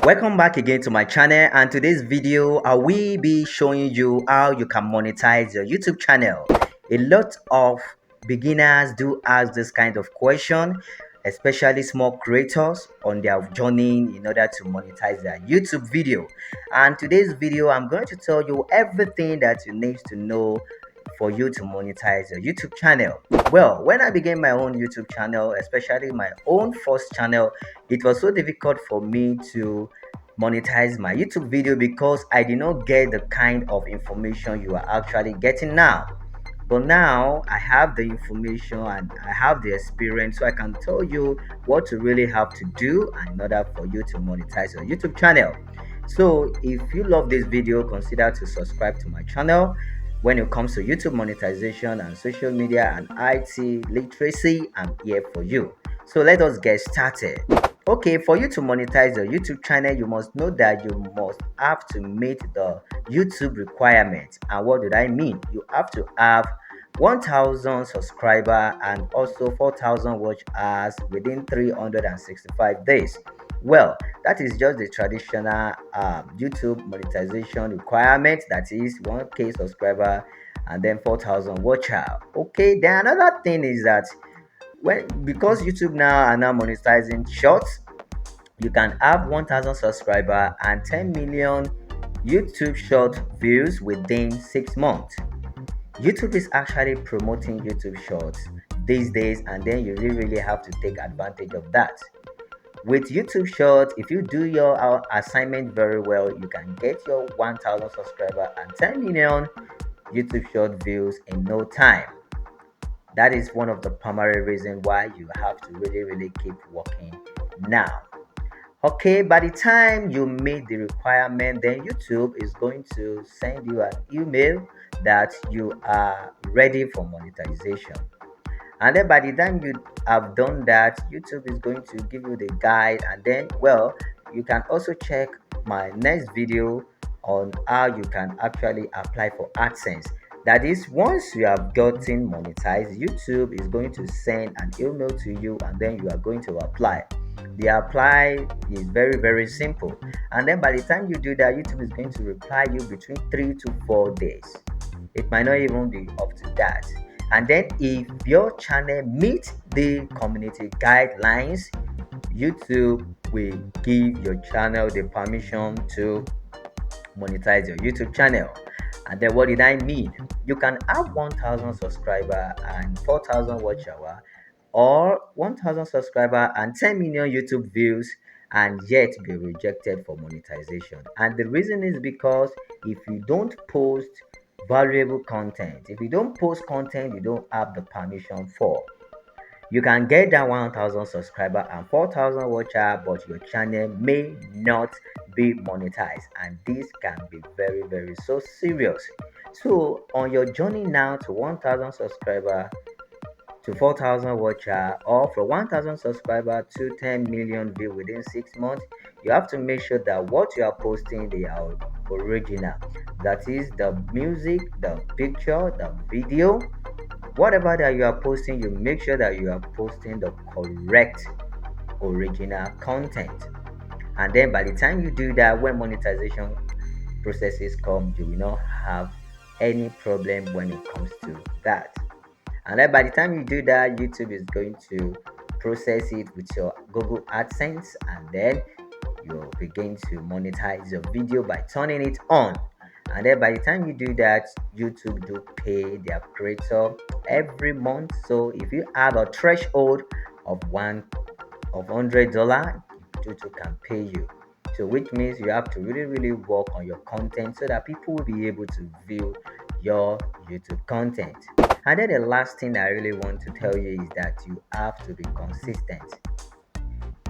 Welcome back again to my channel, and today's video I will be showing you how you can monetize your YouTube channel. A lot of beginners do ask this kind of question, especially small creators on their journey in order to monetize their YouTube video. And today's video I'm going to tell you everything that you need to know for you to monetize your YouTube channel. Well, when I began my own YouTube channel, especially my own first channel, it was so difficult for me to monetize my YouTube video because I did not get the kind of information you are actually getting now. But now I have the information and I have the experience, so I can tell you what you really have to do in order for you to monetize your YouTube channel. So if you love this video, consider to subscribe to my channel. When it comes to YouTube monetization and social media and IT literacy, I'm here for you. So let us get started. Okay, for you to monetize your YouTube channel, you must know that you must have to meet the YouTube requirements. And what did I mean? You have to have 1000 subscribers and also 4000 watch hours within 365 days. Well, that is just the traditional YouTube monetization requirement, that is 1k subscriber and then 4000 watch hour. Okay, then another thing is that because YouTube now are now monetizing shorts, you can have 1000 subscriber and 10 million YouTube short views within 6 months. YouTube is actually promoting YouTube shorts these days, and then you really have to take advantage of that. With YouTube shorts, if you do your assignment very well, you can get your 1000 subscriber and 10 million YouTube short views in no time. That is one of the primary reasons why you have to really keep working now. Okay, by the time you meet the requirement, then YouTube is going to send you an email that you are ready for monetization. And then by the time you have done that, YouTube is going to give you the guide, and then, well, you can also check my next video on how you can actually apply for AdSense. That is, once you have gotten monetized, YouTube is going to send an email to you, and then you are going to apply. The apply is very simple, and then by the time you do that, YouTube is going to reply you between 3 to 4 days. It might not even be up to that. And then if your channel meets the community guidelines, YouTube will give your channel the permission to monetize your YouTube channel. And then what did I mean? You can have 1000 subscriber and 4000 watch hour, or 1000 subscriber and 10 million YouTube views, and yet be rejected for monetization. And the reason is because if you don't post valuable content, if you don't post content you don't have the permission for, you can get that 1000 subscriber and 4000 watch hour, but your channel may not be monetized, and this can be very so serious. So on your journey now to 1000 subscriber to 4000 watch hour, or from 1000 subscriber to 10 million view within 6 months, you have to make sure that what you are posting, they are original. That is, the music, the picture, the video, whatever that you are posting, you make sure that you are posting the correct original content. And then by the time you do that, when monetization processes come, you will not have any problem when it comes to that. And then by the time you do that, YouTube is going to process it with your Google AdSense, and then you begin to monetize your video by turning it on. And then by the time you do that, YouTube do pay their creator every month. So if you have a threshold of $100, YouTube can pay you. So which means you have to really work on your content so that people will be able to view your YouTube content. And then the last thing I really want to tell you is that you have to be consistent.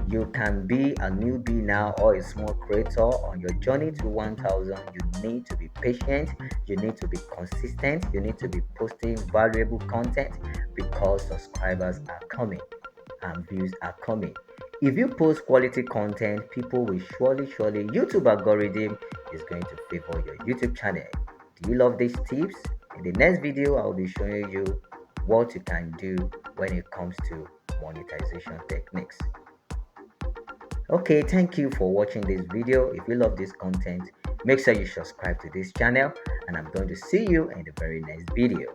You can be a newbie now or a small creator on your journey to 1000. You need to be patient, you need to be consistent, you need to be posting valuable content, because subscribers are coming and views are coming. If you post quality content, people will surely YouTube algorithm is going to favor your YouTube channel. Do you love these tips? In the next video, I will be showing you what you can do when it comes to monetization techniques. Okay, thank you for watching this video. If you love this content, make sure you subscribe to this channel, and I'm going to see you in the very next video.